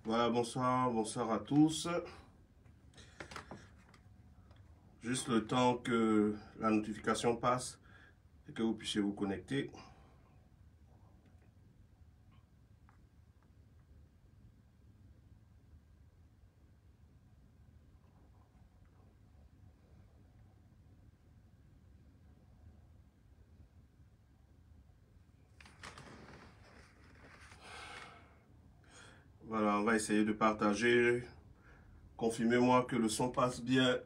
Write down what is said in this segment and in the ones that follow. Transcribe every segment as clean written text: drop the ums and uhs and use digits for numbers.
Voilà, bonsoir, bonsoir à tous. Juste le temps que la notification passe et que vous puissiez vous connecter. Voilà, on va essayer de partager. Confirmez-moi que le son passe bien.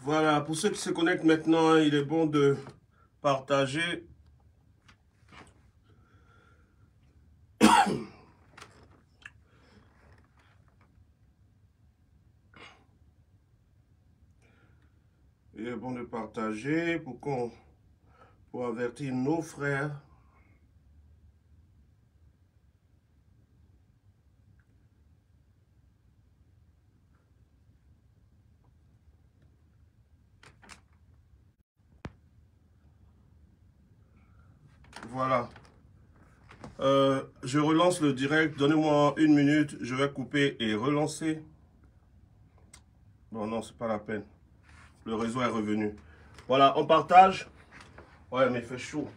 Voilà, pour ceux qui se connectent maintenant, il est bon de partager. Il est bon de partager pour avertir nos frères. Voilà. Je relance le direct. Donnez-moi une minute. Je vais couper et relancer. Bon, non, c'est pas la peine. Le réseau est revenu. Voilà, on partage. Ouais, mais il fait chaud.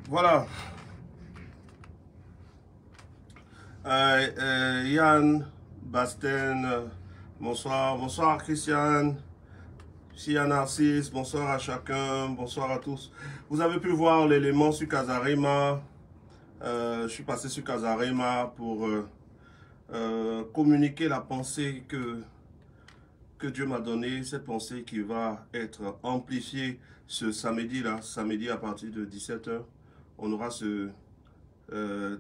Voilà. Yann, Basten, bonsoir. Bonsoir Christiane. Sia Narcisse, bonsoir à chacun. Bonsoir à tous. Vous avez pu voir l'élément sur Casarema. Je suis passé sur Casarema pour communiquer la pensée que Dieu m'a donnée. Cette pensée qui va être amplifiée ce samedi-là. Samedi à partir de 17 h. On aura cet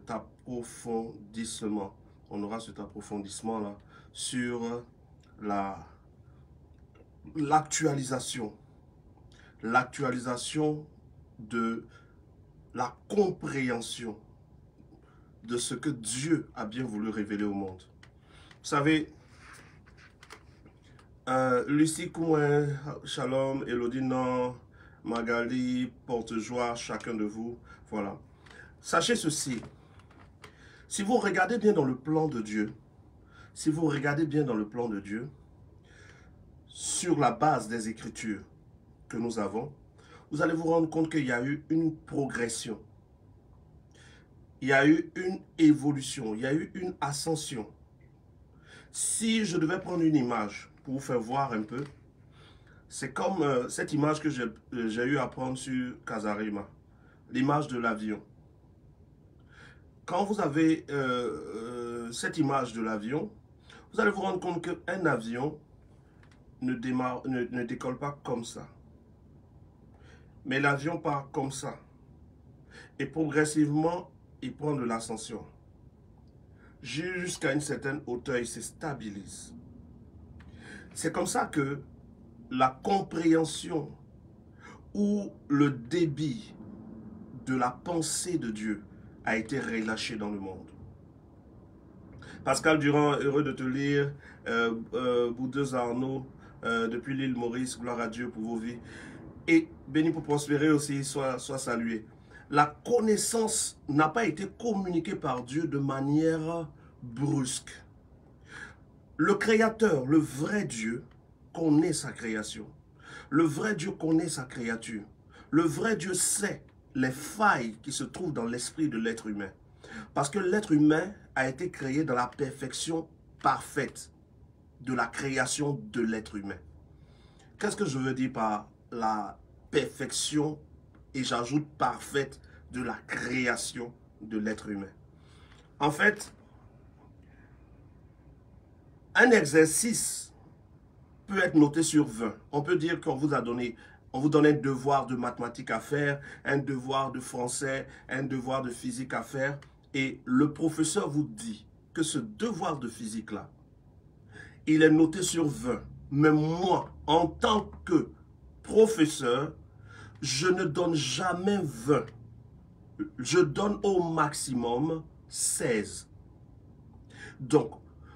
approfondissement. On aura cet approfondissement-là sur l'actualisation. L'actualisation de la compréhension de ce que Dieu a bien voulu révéler au monde. Vous savez, Lucie Kouin, Shalom, Elodie Nan, Magali, Porte-Joie, chacun de vous, voilà. Sachez ceci, si vous regardez bien dans le plan de Dieu, sur la base des Écritures que nous avons, vous allez vous rendre compte qu'il y a eu une progression. Il y a eu une évolution, il y a eu une ascension. Si je devais prendre une image pour vous faire voir un peu, c'est comme cette image que j'ai eu à prendre sur Casarema, l'image de l'avion. Quand vous avez cette image de l'avion, vous allez vous rendre compte qu'un avion ne décolle pas comme ça. Mais l'avion part comme ça. Et progressivement, il prend de l'ascension. Jusqu'à une certaine hauteur, il se stabilise. C'est comme ça que la compréhension ou le débit de la pensée de Dieu a été relâché dans le monde. Pascal Durand, heureux de te lire. Boudeuse Arnaud, depuis l'île Maurice, gloire à Dieu pour vos vies. Et béni pour prospérer aussi, soit salué. La connaissance n'a pas été communiquée par Dieu de manière brusque. Le Créateur, le vrai Dieu, connaît sa création. Le vrai Dieu connaît sa créature. Le vrai Dieu sait les failles qui se trouvent dans l'esprit de l'être humain. Parce que l'être humain a été créé dans la perfection parfaite de la création de l'être humain. Qu'est-ce que je veux dire par la perfection, et j'ajoute parfaite, de la création de l'être humain? En fait, un exercice peut être noté sur 20. On peut dire qu'on vous a donné, on vous donne un devoir de mathématiques à faire, un devoir de français, un devoir de physique à faire, et le professeur vous dit que ce devoir de physique-là, il est noté sur 20. Mais moi, en tant que professeur, je ne donne jamais 20. Je donne au maximum 16. Donc,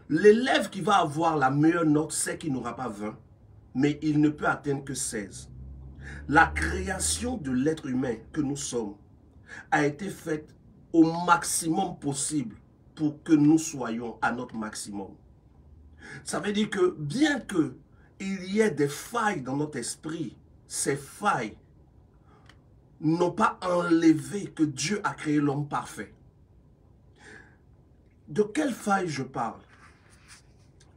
l'élève qui va avoir la meilleure note, c'est qu'il n'aura pas 20, mais il ne peut atteindre que 16. La création de l'être humain que nous sommes a été faite au maximum possible pour que nous soyons à notre maximum. Ça veut dire que bien qu'il y ait des failles dans notre esprit, ces failles n'ont pas enlevé que Dieu a créé l'homme parfait. De quelle faille je parle?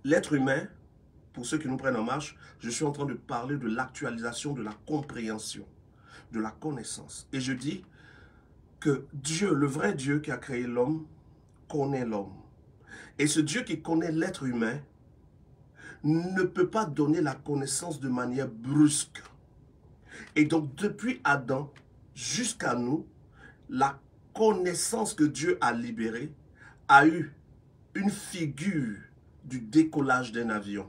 L'être humain, pour ceux qui nous prennent en marche, je suis en train de parler de l'actualisation de la compréhension, de la connaissance. Et je dis que Dieu, le vrai Dieu qui a créé l'homme, connaît l'homme. Et ce Dieu qui connaît l'être humain ne peut pas donner la connaissance de manière brusque. Et donc, depuis Adam jusqu'à nous, la connaissance que Dieu a libérée a eu une figure du décollage d'un avion.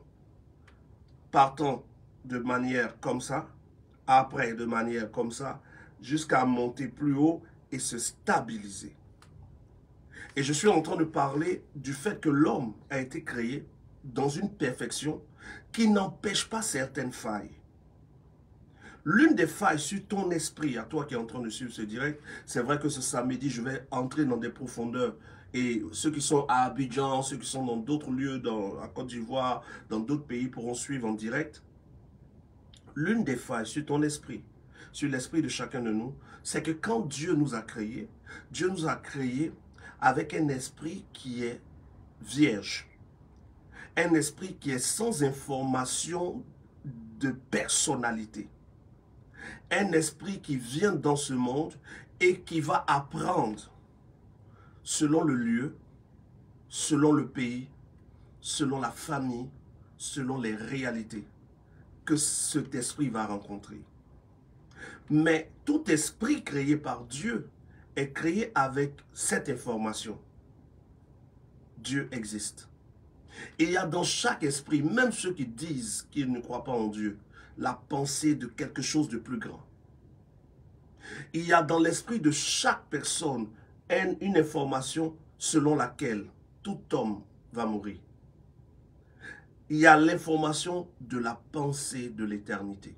Partant de manière comme ça, après de manière comme ça, jusqu'à monter plus haut et se stabiliser. Et je suis en train de parler du fait que l'homme a été créé dans une perfection qui n'empêche pas certaines failles. L'une des failles sur ton esprit, à toi qui es en train de suivre ce direct, c'est vrai que ce samedi, je vais entrer dans des profondeurs. Et ceux qui sont à Abidjan, ceux qui sont dans d'autres lieux, à Côte d'Ivoire, dans d'autres pays pourront suivre en direct. L'une des failles sur ton esprit, sur l'esprit de chacun de nous, c'est que quand Dieu nous a créés avec un esprit qui est vierge. Un esprit qui est sans information de personnalité. Un esprit qui vient dans ce monde et qui va apprendre selon le lieu, selon le pays, selon la famille, selon les réalités que cet esprit va rencontrer. Mais tout esprit créé par Dieu est créé avec cette information. Dieu existe. Et il y a dans chaque esprit, même ceux qui disent qu'ils ne croient pas en Dieu, la pensée de quelque chose de plus grand. Il y a dans l'esprit de chaque personne une information selon laquelle tout homme va mourir. Il y a l'information de la pensée de l'éternité.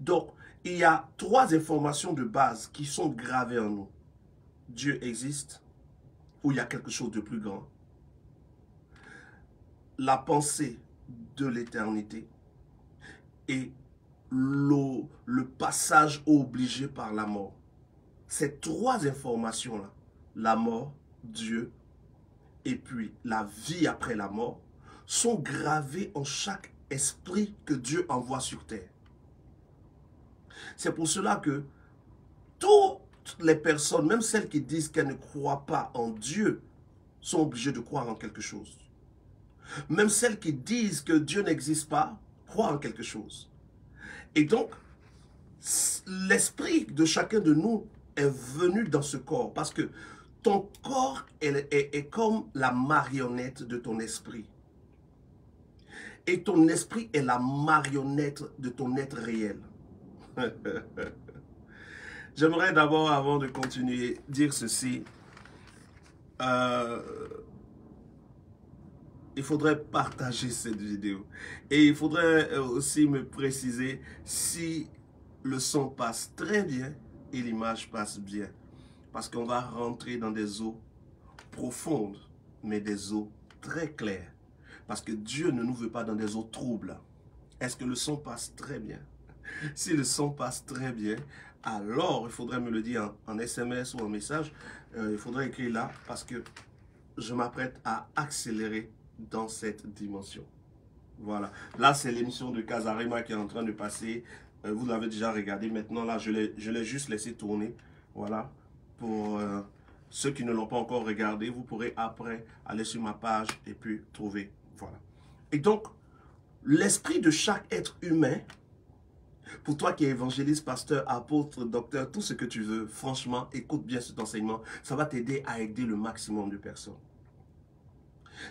Donc, il y a 3 informations de base qui sont gravées en nous. Dieu existe, ou il y a quelque chose de plus grand. La pensée de l'éternité et le passage obligé par la mort. Ces 3 informations-là, la mort, Dieu et puis la vie après la mort, sont gravées en chaque esprit que Dieu envoie sur terre. C'est pour cela que toutes les personnes, même celles qui disent qu'elles ne croient pas en Dieu, sont obligées de croire en quelque chose. Même celles qui disent que Dieu n'existe pas, croient en quelque chose. Et donc, l'esprit de chacun de nous est venu dans ce corps. Parce que ton corps est comme la marionnette de ton esprit. Et ton esprit est la marionnette de ton être réel. J'aimerais d'abord, avant de continuer, dire ceci. Il faudrait partager cette vidéo. Et il faudrait aussi me préciser si le son passe très bien et l'image passe bien. Parce qu'on va rentrer dans des eaux profondes, mais des eaux très claires. Parce que Dieu ne nous veut pas dans des eaux troubles. Est-ce que le son passe très bien? Si le son passe très bien, alors il faudrait me le dire en SMS ou en message. Il faudrait écrire là parce que je m'apprête à accélérer dans cette dimension. Voilà. Là, c'est l'émission de Casarema qui est en train de passer. Vous l'avez déjà regardé. Maintenant, là, je l'ai juste laissé tourner. Voilà. Pour ceux qui ne l'ont pas encore regardé, vous pourrez après aller sur ma page et puis trouver. Voilà. Et donc, l'esprit de chaque être humain, pour toi qui es évangéliste, pasteur, apôtre, docteur, tout ce que tu veux, franchement, écoute bien cet enseignement. Ça va t'aider à aider le maximum de personnes.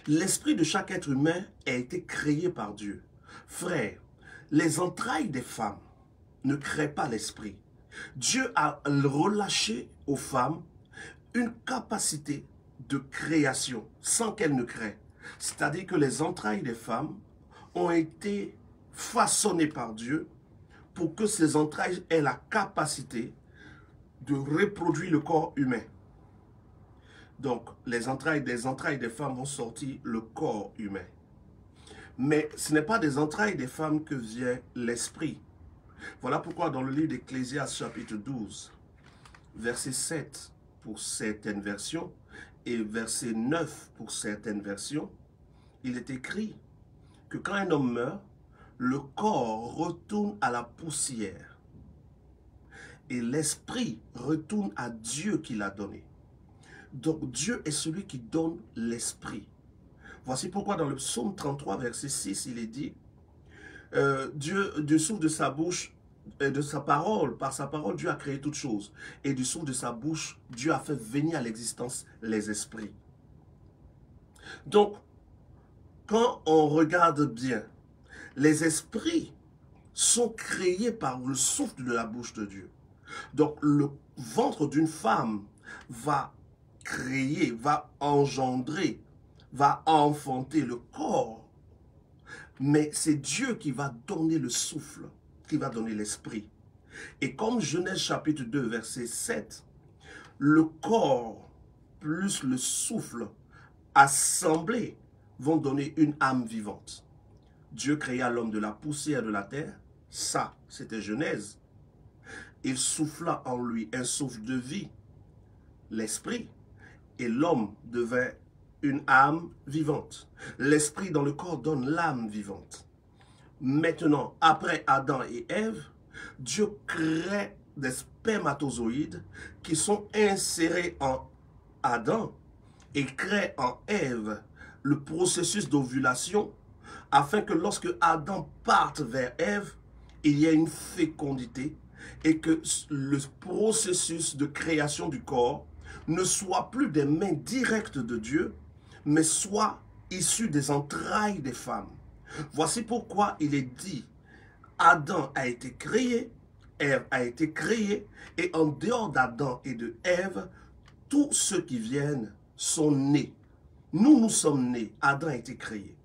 L'esprit de chaque être humain a été créé par Dieu. Frère, les entrailles des femmes ne créent pas l'esprit. Dieu a relâché aux femmes une capacité de création sans qu'elles ne créent. C'est-à-dire que les entrailles des femmes ont été façonnées par Dieu pour que ces entrailles aient la capacité de reproduire le corps humain. Donc, des entrailles des femmes vont sortir le corps humain. Mais ce n'est pas des entrailles des femmes que vient l'esprit. Voilà pourquoi dans le livre d'Ecclésiaste chapitre 12, verset 7 pour certaines versions et verset 9 pour certaines versions, il est écrit que quand un homme meurt, le corps retourne à la poussière et l'esprit retourne à Dieu qui l'a donné. Donc Dieu est celui qui donne l'esprit. Voici pourquoi dans le psaume 33, verset 6, il est dit, Dieu, du souffle de sa bouche, de sa parole, par sa parole, Dieu a créé toutes choses. Et du souffle de sa bouche, Dieu a fait venir à l'existence les esprits. Donc, quand on regarde bien, les esprits sont créés par le souffle de la bouche de Dieu. Donc, le ventre d'une femme va créer, va engendrer, va enfanter le corps. Mais c'est Dieu qui va donner le souffle, qui va donner l'esprit. Et comme Genèse chapitre 2, verset 7, le corps plus le souffle assemblés vont donner une âme vivante. Dieu créa l'homme de la poussière de la terre. Ça, c'était Genèse. Il souffla en lui un souffle de vie, l'esprit. Et l'homme devint une âme vivante. L'esprit dans le corps donne l'âme vivante. Maintenant, après Adam et Ève, Dieu crée des spermatozoïdes qui sont insérés en Adam et crée en Ève le processus d'ovulation afin que lorsque Adam parte vers Ève, il y ait une fécondité et que le processus de création du corps ne soit plus des mains directes de Dieu, mais soit issu des entrailles des femmes. Voici pourquoi il est dit, Adam a été créé, Ève a été créée, et en dehors d'Adam et de Ève, tous ceux qui viennent sont nés. Nous sommes nés, Adam a été créé.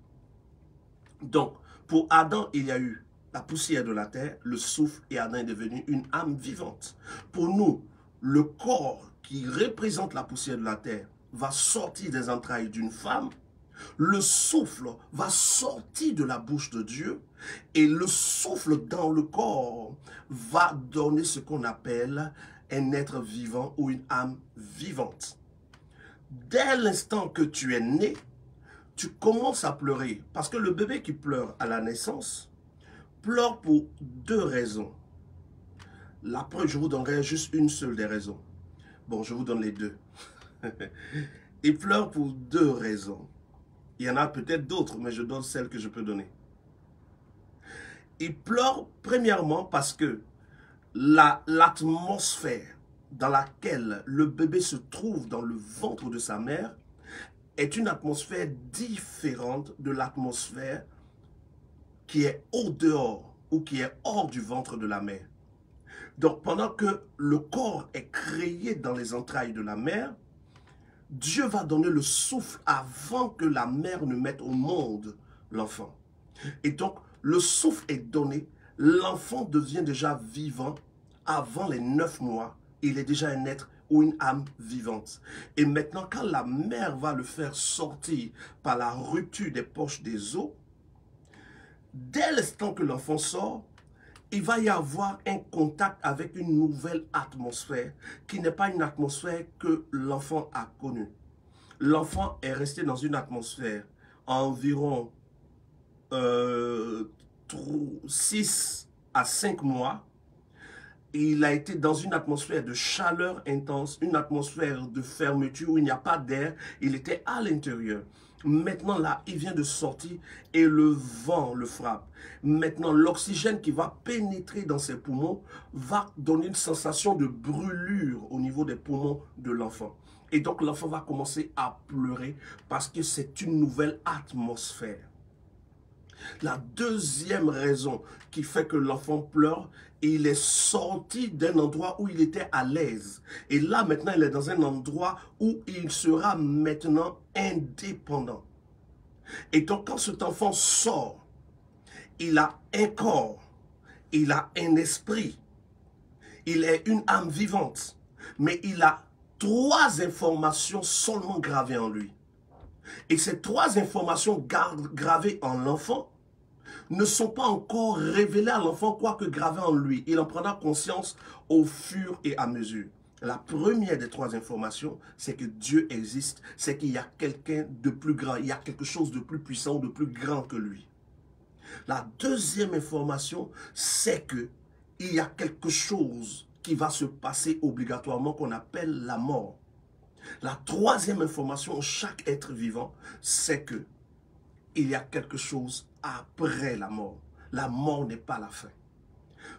Donc, pour Adam, il y a eu la poussière de la terre, le souffle, et Adam est devenu une âme vivante. Pour nous, le corps qui représente la poussière de la terre va sortir des entrailles d'une femme, le souffle va sortir de la bouche de Dieu et le souffle dans le corps va donner ce qu'on appelle un être vivant ou une âme vivante. Dès l'instant que tu es né, tu commences à pleurer parce que le bébé qui pleure à la naissance pleure pour deux raisons. Après, je vous donnerai juste une seule des raisons. Bon, je vous donne les deux. Il pleure pour deux raisons. Il y en a peut-être d'autres, mais je donne celles que je peux donner. Il pleure premièrement parce que l'atmosphère dans laquelle le bébé se trouve dans le ventre de sa mère est une atmosphère différente de l'atmosphère qui est au dehors ou qui est hors du ventre de la mère. Donc pendant que le corps est créé dans les entrailles de la mère, Dieu va donner le souffle avant que la mère ne mette au monde l'enfant. Et donc, le souffle est donné, l'enfant devient déjà vivant avant les 9 mois. Il est déjà un être ou une âme vivante. Et maintenant, quand la mère va le faire sortir par la rupture des poches des os, dès l'instant que l'enfant sort, il va y avoir un contact avec une nouvelle atmosphère qui n'est pas une atmosphère que l'enfant a connue. L'enfant est resté dans une atmosphère environ 6 à 5 mois. Il a été dans une atmosphère de chaleur intense, une atmosphère de fermeture où il n'y a pas d'air. Il était à l'intérieur. Maintenant, là, il vient de sortir et le vent le frappe. Maintenant, l'oxygène qui va pénétrer dans ses poumons va donner une sensation de brûlure au niveau des poumons de l'enfant. Et donc, l'enfant va commencer à pleurer parce que c'est une nouvelle atmosphère. La deuxième raison qui fait que l'enfant pleure, il est sorti d'un endroit où il était à l'aise. Et là, maintenant, il est dans un endroit où il sera maintenant indépendant. Et donc, quand cet enfant sort, il a un corps, il a un esprit, il est une âme vivante, mais il a 3 informations seulement gravées en lui. Et ces 3 informations gravées en l'enfant ne sont pas encore révélées à l'enfant, quoique gravées en lui. Il en prendra conscience au fur et à mesure. La première des 3 informations, c'est que Dieu existe, c'est qu'il y a quelqu'un de plus grand, il y a quelque chose de plus puissant ou de plus grand que lui. La deuxième information, c'est que il y a quelque chose qui va se passer obligatoirement qu'on appelle la mort. La troisième information, chaque être vivant, c'est que il y a quelque chose après la mort. La mort n'est pas la fin.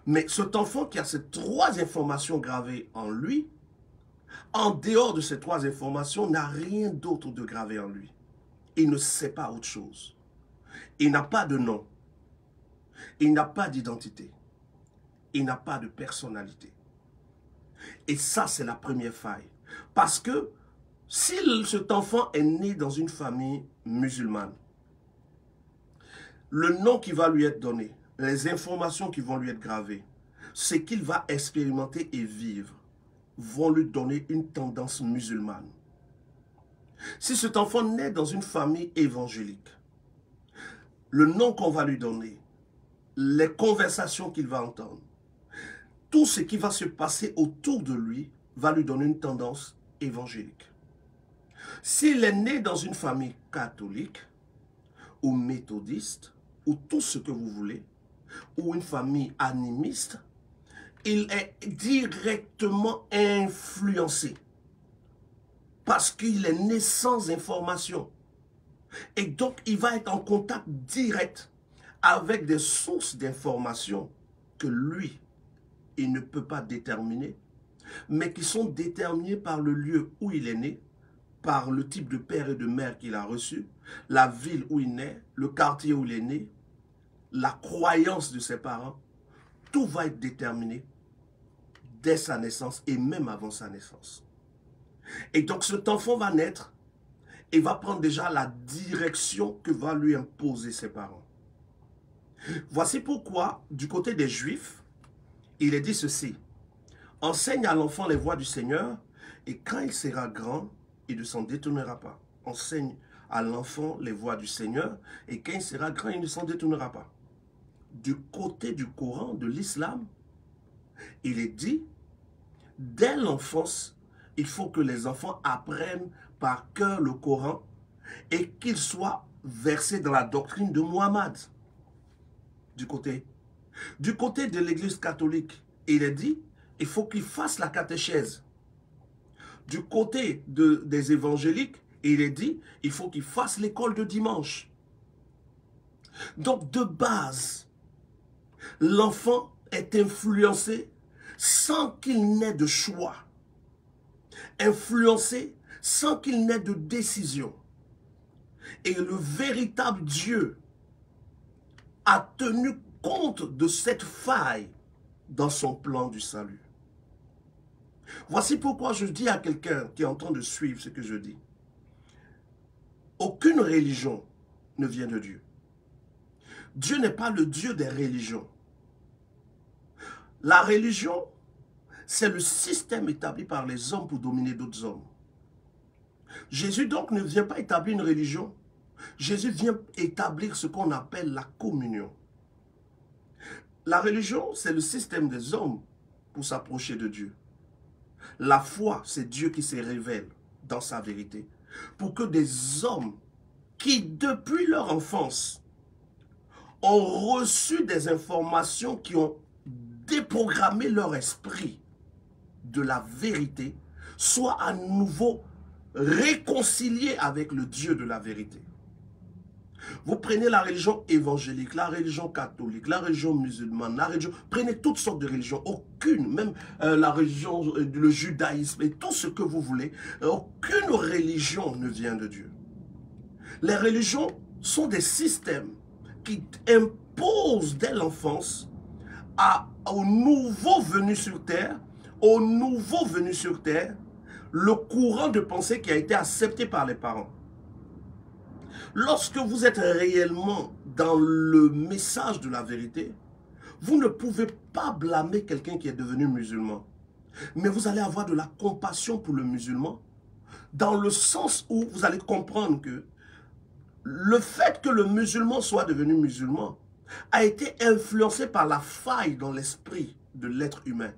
Mais cet enfant qui a ces 3 informations gravées en lui, en dehors de ces 3 informations, n'a rien d'autre de gravé en lui. Il ne sait pas autre chose. Il n'a pas de nom. Il n'a pas d'identité. Il n'a pas de personnalité. Et ça, c'est la première faille. Parce que si cet enfant est né dans une famille musulmane, le nom qui va lui être donné, les informations qui vont lui être gravées, ce qu'il va expérimenter et vivre, vont lui donner une tendance musulmane. Si cet enfant naît dans une famille évangélique, le nom qu'on va lui donner, les conversations qu'il va entendre, tout ce qui va se passer autour de lui va lui donner une tendance évangélique. S'il est né dans une famille catholique ou méthodiste, ou tout ce que vous voulez, ou une famille animiste, il est directement influencé parce qu'il est né sans information. Et donc, il va être en contact direct avec des sources d'informations que lui, il ne peut pas déterminer, mais qui sont déterminées par le lieu où il est né, par le type de père et de mère qu'il a reçu, la ville où il naît, le quartier où il est né, la croyance de ses parents. Tout va être déterminé dès sa naissance et même avant sa naissance. Et donc cet enfant va naître et va prendre déjà la direction que va lui imposer ses parents. Voici pourquoi, du côté des Juifs, il est dit ceci: enseigne à l'enfant les voies du Seigneur, et quand il sera grand, il ne s'en détournera pas. Enseigne à l'enfant les voies du Seigneur, et quand il sera grand, il ne s'en détournera pas. Du côté du Coran, de l'islam, il est dit, dès l'enfance, il faut que les enfants apprennent par cœur le Coran et qu'ils soient versés dans la doctrine de Muhammad. Du côté de l'église catholique, il est dit, il faut qu'ils fassent la catéchèse. Du côté des évangéliques, il est dit, il faut qu'ils fassent l'école de dimanche. Donc, de base, l'enfant est influencé sans qu'il n'ait de choix. Influencé sans qu'il n'ait de décision. Et le véritable Dieu a tenu compte de cette faille dans son plan du salut. Voici pourquoi je dis à quelqu'un qui est en train de suivre ce que je dis. Aucune religion ne vient de Dieu. Dieu n'est pas le Dieu des religions. La religion, c'est le système établi par les hommes pour dominer d'autres hommes. Jésus donc ne vient pas établir une religion. Jésus vient établir ce qu'on appelle la communion. La religion, c'est le système des hommes pour s'approcher de Dieu. La foi, c'est Dieu qui se révèle dans sa vérité. Pour que des hommes qui, depuis leur enfance, ont reçu des informations qui ont déprogrammé leur esprit de la vérité, soient à nouveau réconciliés avec le Dieu de la vérité. Vous prenez la religion évangélique, la religion catholique, la religion musulmane, la religion, prenez toutes sortes de religions, aucune, même la religion, le judaïsme et tout ce que vous voulez, aucune religion ne vient de Dieu. Les religions sont des systèmes qui imposent dès l'enfance aux nouveaux venus sur terre, le courant de pensée qui a été accepté par les parents. Lorsque vous êtes réellement dans le message de la vérité, vous ne pouvez pas blâmer quelqu'un qui est devenu musulman. Mais vous allez avoir de la compassion pour le musulman, dans le sens où vous allez comprendre que le fait que le musulman soit devenu musulman a été influencé par la faille dans l'esprit de l'être humain.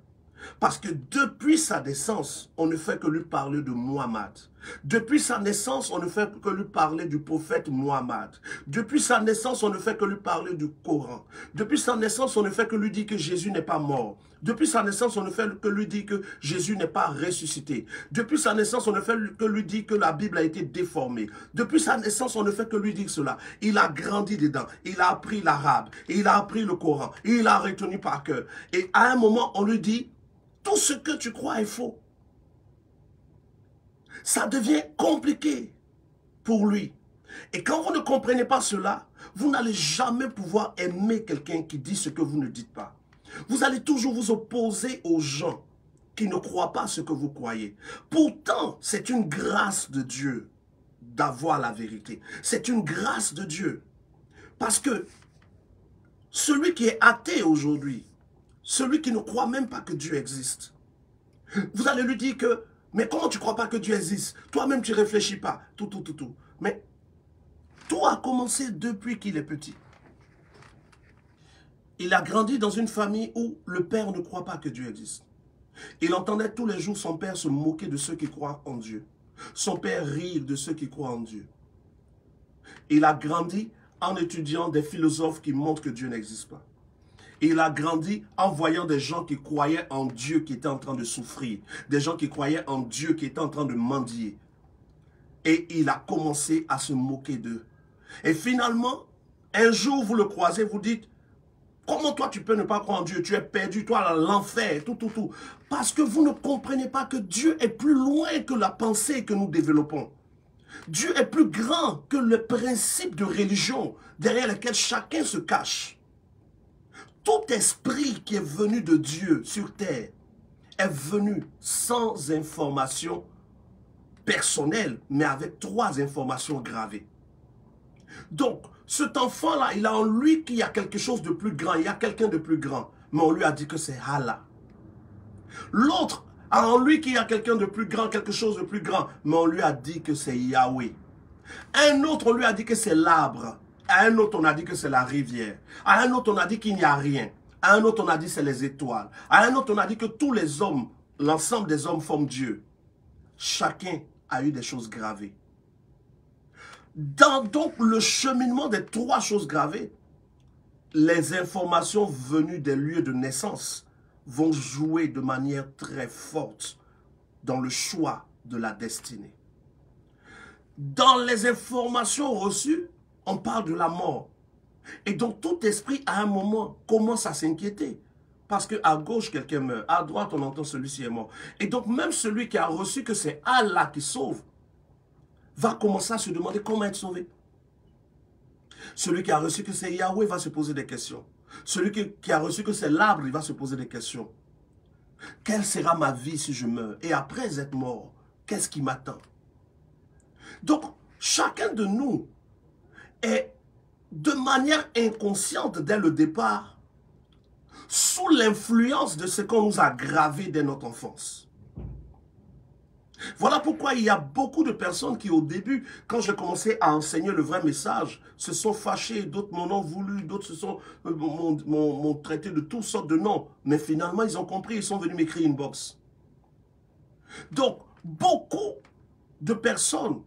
Parce que depuis sa naissance, on ne fait que lui parler de Muhammad. Depuis sa naissance, on ne fait que lui parler du prophète Muhammad. Depuis sa naissance, on ne fait que lui parler du Coran. Depuis sa naissance, on ne fait que lui dire que Jésus n'est pas mort. Depuis sa naissance, on ne fait que lui dire que Jésus n'est pas ressuscité. Depuis sa naissance, on ne fait que lui dire que la Bible a été déformée. Depuis sa naissance, on ne fait que lui dire cela. Il a grandi dedans. Il a appris l'arabe. Il a appris le Coran. Il a retenu par cœur. Et à un moment, on lui dit, tout ce que tu crois est faux. Ça devient compliqué pour lui. Et quand vous ne comprenez pas cela, vous n'allez jamais pouvoir aimer quelqu'un qui dit ce que vous ne dites pas. Vous allez toujours vous opposer aux gens qui ne croient pas ce que vous croyez. Pourtant, c'est une grâce de Dieu d'avoir la vérité. C'est une grâce de Dieu. Parce que celui qui est athée aujourd'hui, celui qui ne croit même pas que Dieu existe, vous allez lui dire que, mais comment tu ne crois pas que Dieu existe? Toi-même, tu ne réfléchis pas. Tout. Mais tout a commencé depuis qu'il est petit. Il a grandi dans une famille où le père ne croit pas que Dieu existe. Il entendait tous les jours son père se moquer de ceux qui croient en Dieu. Son père rire de ceux qui croient en Dieu. Il a grandi en étudiant des philosophes qui montrent que Dieu n'existe pas. Il a grandi en voyant des gens qui croyaient en Dieu qui étaient en train de souffrir. Des gens qui croyaient en Dieu qui étaient en train de mendier. Et il a commencé à se moquer d'eux. Et finalement, un jour vous le croisez, vous dites, comment toi tu peux ne pas croire en Dieu? Tu es perdu, toi l'enfer, tout. Parce que vous ne comprenez pas que Dieu est plus loin que la pensée que nous développons. Dieu est plus grand que le principe de religion derrière lequel chacun se cache. Tout esprit qui est venu de Dieu sur terre est venu sans information personnelle, mais avec 3 informations gravées. Donc, cet enfant-là, il a en lui qu'il y a quelque chose de plus grand, il y a quelqu'un de plus grand, mais on lui a dit que c'est Allah. L'autre a en lui qu'il y a quelqu'un de plus grand, quelque chose de plus grand, mais on lui a dit que c'est Yahweh. Un autre, on lui a dit que c'est l'arbre. À un autre, on a dit que c'est la rivière. À un autre, on a dit qu'il n'y a rien. À un autre, on a dit que c'est les étoiles. À un autre, on a dit que tous les hommes, l'ensemble des hommes forment Dieu. Chacun a eu des choses gravées. Dans donc le cheminement des 3 choses gravées, les informations venues des lieux de naissance vont jouer de manière très forte dans le choix de la destinée. Dans les informations reçues, on parle de la mort. Et donc tout esprit à un moment commence à s'inquiéter. Parce qu'à gauche, quelqu'un meurt. À droite, on entend celui-ci est mort. Et donc même celui qui a reçu que c'est Allah qui sauve, va commencer à se demander comment être sauvé. Celui qui a reçu que c'est Yahweh va se poser des questions. Celui qui a reçu que c'est l'arbre, il va se poser des questions. Quelle sera ma vie si je meurs? Et après être mort, qu'est-ce qui m'attend? Donc, chacun de nous est de manière inconsciente dès le départ sous l'influence de ce qu'on nous a gravé dès notre enfance. Voilà pourquoi il y a beaucoup de personnes qui, au début, quand j'ai commencé à enseigner le vrai message, se sont fâchées, d'autres m'en ont voulu, d'autres se sont m'ont traité de toutes sortes de noms. Mais finalement, ils ont compris, ils sont venus m'écrire une box. Donc, beaucoup de personnes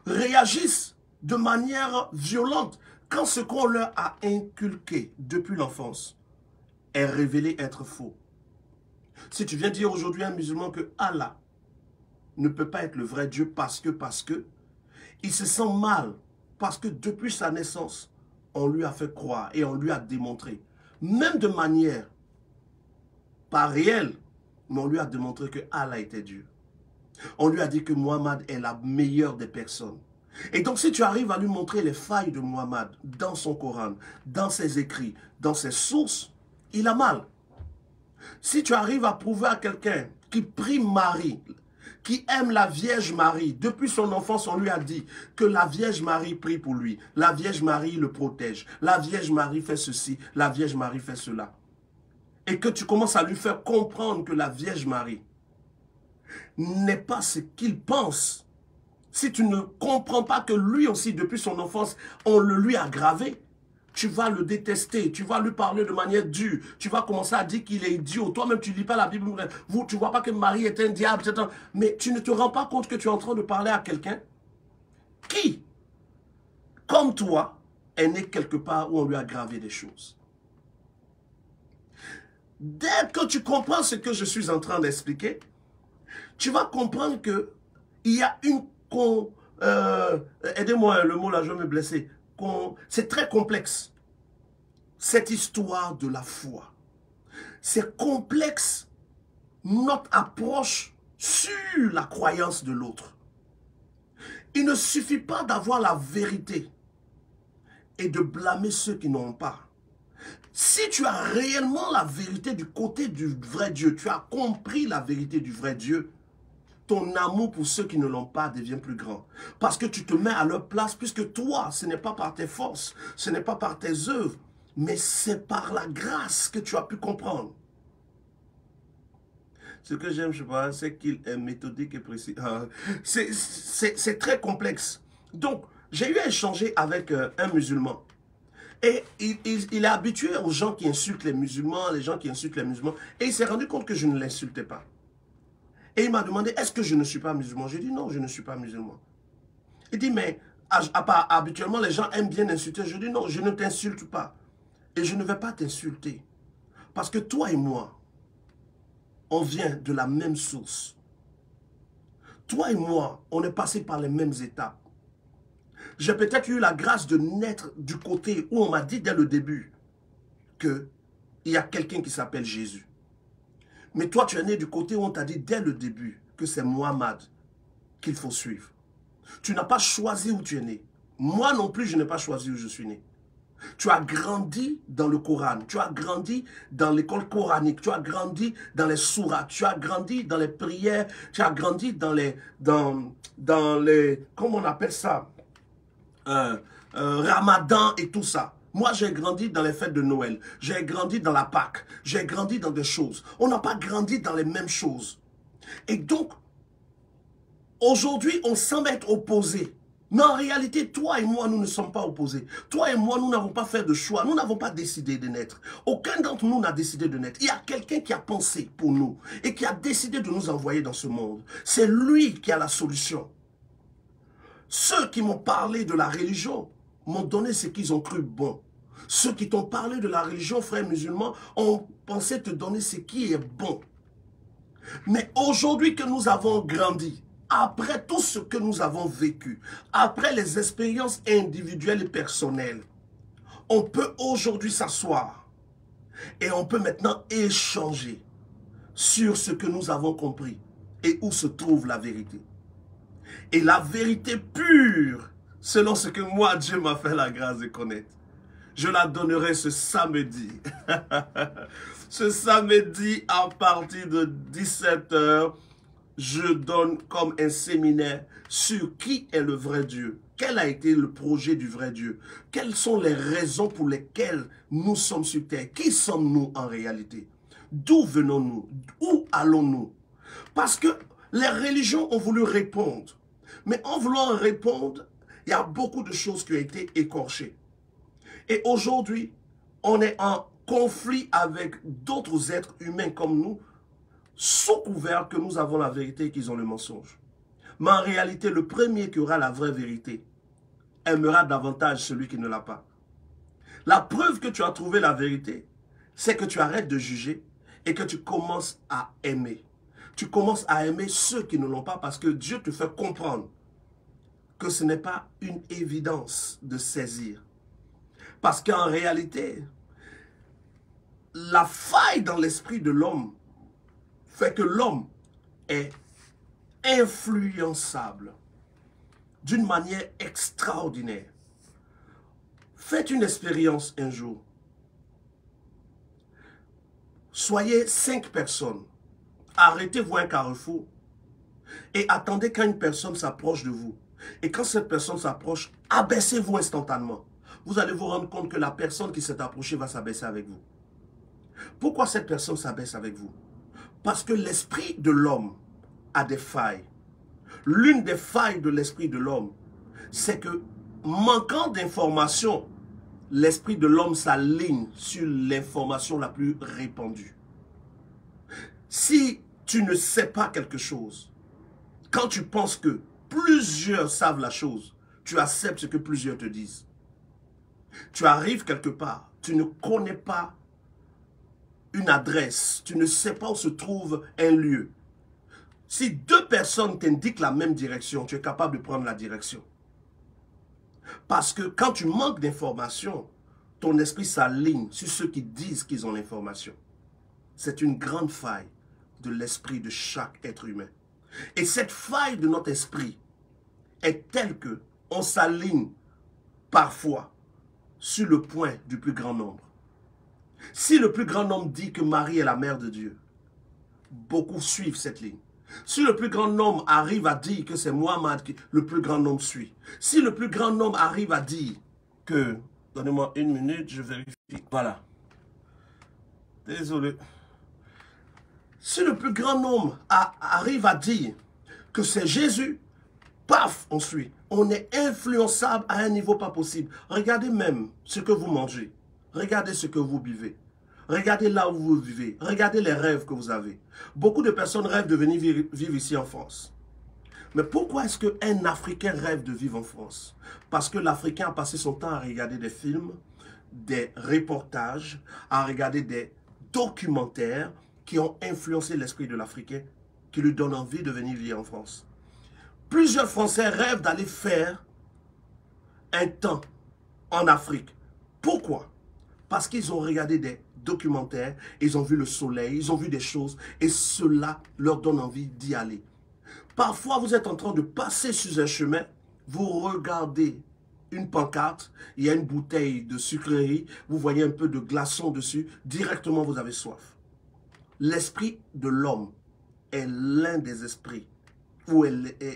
réagissent de manière violente quand ce qu'on leur a inculqué depuis l'enfance est révélé être faux. Si tu viens dire aujourd'hui à un musulman que Allah ne peut pas être le vrai Dieu parce que, il se sent mal, parce que depuis sa naissance, on lui a fait croire et on lui a démontré, même de manière pas réelle, mais on lui a démontré que Allah était Dieu. On lui a dit que Muhammad est la meilleure des personnes. Et donc si tu arrives à lui montrer les failles de Muhammad dans son Coran, dans ses écrits, dans ses sources, il a mal. Si tu arrives à prouver à quelqu'un qui prie Marie, qui aime la Vierge Marie, depuis son enfance, on lui a dit que la Vierge Marie prie pour lui, la Vierge Marie le protège, la Vierge Marie fait ceci, la Vierge Marie fait cela. Et que tu commences à lui faire comprendre que la Vierge Marie n'est pas ce qu'il pense. Si tu ne comprends pas que lui aussi, depuis son enfance, on le lui a gravé, tu vas le détester, tu vas lui parler de manière dure, tu vas commencer à dire qu'il est idiot. Toi-même, tu ne lis pas la Bible, tu ne vois pas que Marie est un diable, etc. Mais tu ne te rends pas compte que tu es en train de parler à quelqu'un qui, comme toi, est né quelque part où on lui a gravé des choses. Dès que tu comprends ce que je suis en train d'expliquer, tu vas comprendre que il y a une... aidez-moi, le mot là, je vais me blesser. C'est très complexe. Cette histoire de la foi. C'est complexe, notre approche sur la croyance de l'autre. Il ne suffit pas d'avoir la vérité et de blâmer ceux qui n'ont pas. Si tu as réellement la vérité du côté du vrai Dieu, tu as compris la vérité du vrai Dieu, ton amour pour ceux qui ne l'ont pas devient plus grand. Parce que tu te mets à leur place, puisque toi, ce n'est pas par tes forces, ce n'est pas par tes œuvres, mais c'est par la grâce que tu as pu comprendre. Ce que j'aime, je sais pas, c'est qu'il est méthodique et précis. C'est très complexe. Donc, j'ai eu à échanger avec un musulman. Et il est habitué aux gens qui insultent les musulmans, les gens qui insultent les musulmans. Et il s'est rendu compte que je ne l'insultais pas. Et il m'a demandé, est-ce que je ne suis pas musulman? J'ai dit, non, je ne suis pas musulman. Il dit, mais habituellement, les gens aiment bien insulter. Je dis, non, je ne t'insulte pas. Et je ne vais pas t'insulter. Parce que toi et moi, on vient de la même source. Toi et moi, on est passé par les mêmes étapes. J'ai peut-être eu la grâce de naître du côté où on m'a dit dès le début qu'il y a quelqu'un qui s'appelle Jésus. Mais toi, tu es né du côté où on t'a dit dès le début que c'est Muhammad qu'il faut suivre. Tu n'as pas choisi où tu es né. Moi non plus, je n'ai pas choisi où je suis né. Tu as grandi dans le Coran, tu as grandi dans l'école coranique, tu as grandi dans les sourates, tu as grandi dans les prières, tu as grandi dans les comment on appelle ça, Ramadan et tout ça. Moi, j'ai grandi dans les fêtes de Noël, j'ai grandi dans la Pâque, j'ai grandi dans des choses. On n'a pas grandi dans les mêmes choses. Et donc, aujourd'hui, on semble être opposés. Mais en réalité, toi et moi, nous ne sommes pas opposés. Toi et moi, nous n'avons pas fait de choix. Nous n'avons pas décidé de naître. Aucun d'entre nous n'a décidé de naître. Il y a quelqu'un qui a pensé pour nous et qui a décidé de nous envoyer dans ce monde. C'est lui qui a la solution. Ceux qui m'ont parlé de la religion m'ont donné ce qu'ils ont cru bon. Ceux qui t'ont parlé de la religion, frères musulmans, ont pensé te donner ce qui est bon. Mais aujourd'hui que nous avons grandi, après tout ce que nous avons vécu, après les expériences individuelles et personnelles, on peut aujourd'hui s'asseoir et on peut maintenant échanger sur ce que nous avons compris et où se trouve la vérité. Et la vérité pure, selon ce que moi, Dieu m'a fait la grâce de connaître, je la donnerai ce samedi. Ce samedi à partir de 17 h, je donne comme un séminaire sur qui est le vrai Dieu. Quel a été le projet du vrai Dieu? Quelles sont les raisons pour lesquelles nous sommes sur terre? Qui sommes-nous en réalité? D'où venons-nous? Où allons-nous? Parce que Les religions ont voulu répondre. Mais en voulant répondre, il y a beaucoup de choses qui ont été écorchées. Et aujourd'hui, on est en conflit avec d'autres êtres humains comme nous, sous couvert que nous avons la vérité et qu'ils ont le mensonge. Mais en réalité, le premier qui aura la vraie vérité aimera davantage celui qui ne l'a pas. La preuve que tu as trouvé la vérité, c'est que tu arrêtes de juger et que tu commences à aimer. Tu commences à aimer ceux qui ne l'ont pas parce que Dieu te fait comprendre que ce n'est pas une évidence de saisir. Parce qu'en réalité, la faille dans l'esprit de l'homme fait que l'homme est influençable d'une manière extraordinaire. Faites une expérience un jour. Soyez 5 personnes. Arrêtez-vous à un carrefour et attendez quand une personne s'approche de vous. Et quand cette personne s'approche, abaissez-vous instantanément. Vous allez vous rendre compte que la personne qui s'est approchée va s'abaisser avec vous. Pourquoi cette personne s'abaisse avec vous? Parce que l'esprit de l'homme a des failles. L'une des failles de l'esprit de l'homme, c'est que manquant d'informations, l'esprit de l'homme s'aligne sur l'information la plus répandue. Si tu ne sais pas quelque chose, quand tu penses que plusieurs savent la chose, tu acceptes ce que plusieurs te disent. Tu arrives quelque part, tu ne connais pas une adresse, tu ne sais pas où se trouve un lieu. Si 2 personnes t'indiquent la même direction, tu es capable de prendre la direction. Parce que quand tu manques d'informations, ton esprit s'aligne sur ceux qui disent qu'ils ont l'information. C'est une grande faille de l'esprit de chaque être humain. Et cette faille de notre esprit est telle que on s'aligne parfois sur le point du plus grand nombre. Si le plus grand nombre dit que Marie est la mère de Dieu, beaucoup suivent cette ligne. Si le plus grand nombre arrive à dire que c'est Muhammad que le plus grand nombre suit, si le plus grand nombre arrive à dire que, donnez-moi une minute, je vérifie, voilà, désolé. Si le plus grand nombre arrive à dire que c'est Jésus, paf, on suit. On est influençable à un niveau pas possible. Regardez même ce que vous mangez. Regardez ce que vous buvez. Regardez là où vous vivez. Regardez les rêves que vous avez. Beaucoup de personnes rêvent de venir vivre ici en France. Mais pourquoi est-ce qu'un Africain rêve de vivre en France? Parce que l'Africain a passé son temps à regarder des films, des reportages, à regarder des documentaires qui ont influencé l'esprit de l'Africain, qui lui donnent envie de venir vivre en France. Plusieurs Français rêvent d'aller faire un temps en Afrique. Pourquoi? Parce qu'ils ont regardé des documentaires, ils ont vu le soleil, ils ont vu des choses et cela leur donne envie d'y aller. Parfois, vous êtes en train de passer sur un chemin, vous regardez une pancarte, il y a une bouteille de sucrerie, vous voyez un peu de glaçons dessus, directement vous avez soif. L'esprit de l'homme est l'un des esprits, ou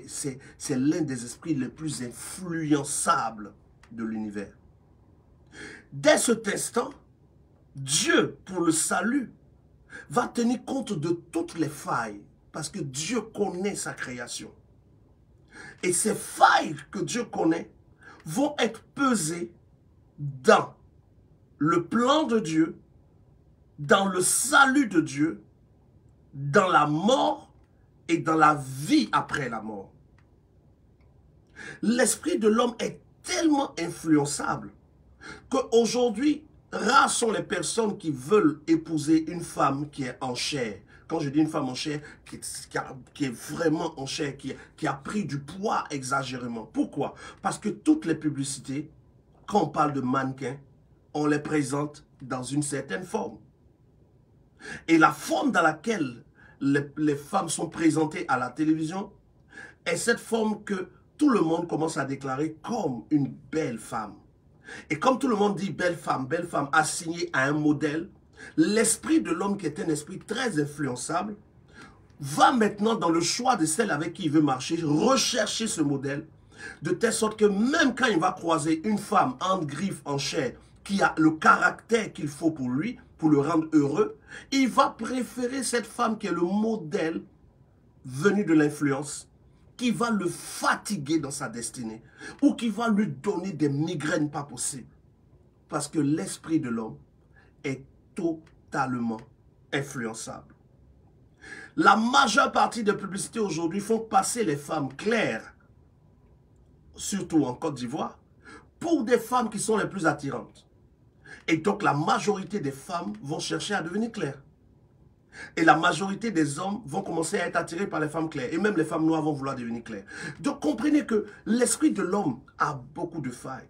c'est l'un des esprits les plus influençables de l'univers. Dès cet instant, Dieu, pour le salut, va tenir compte de toutes les failles, parce que Dieu connaît sa création. Et ces failles que Dieu connaît vont être pesées dans le plan de Dieu, dans le salut de Dieu, dans la mort et dans la vie après la mort. L'esprit de l'homme est tellement influençable qu'aujourd'hui, rares sont les personnes qui veulent épouser une femme qui est en chair. Quand je dis une femme en chair, qui est vraiment en chair, qui a pris du poids exagérément. Pourquoi? Parce que toutes les publicités, quand on parle de mannequins, on les présente dans une certaine forme. Et la forme dans laquelle les femmes sont présentées à la télévision est cette forme que tout le monde commence à déclarer comme une belle femme. Et comme tout le monde dit belle femme assignée à un modèle, l'esprit de l'homme qui est un esprit très influençable va maintenant dans le choix de celle avec qui il veut marcher, rechercher ce modèle, de telle sorte que même quand il va croiser une femme en griffe, en chair, qui a le caractère qu'il faut pour lui, pour le rendre heureux, il va préférer cette femme qui est le modèle venu de l'influence qui va le fatiguer dans sa destinée ou qui va lui donner des migraines pas possibles. Parce que l'esprit de l'homme est totalement influençable. La majeure partie des publicités aujourd'hui font passer les femmes claires, surtout en Côte d'Ivoire, pour des femmes qui sont les plus attirantes. Et donc la majorité des femmes vont chercher à devenir claires. Et la majorité des hommes vont commencer à être attirés par les femmes claires. Et même les femmes noires vont vouloir devenir claires. Donc comprenez que l'esprit de l'homme a beaucoup de failles.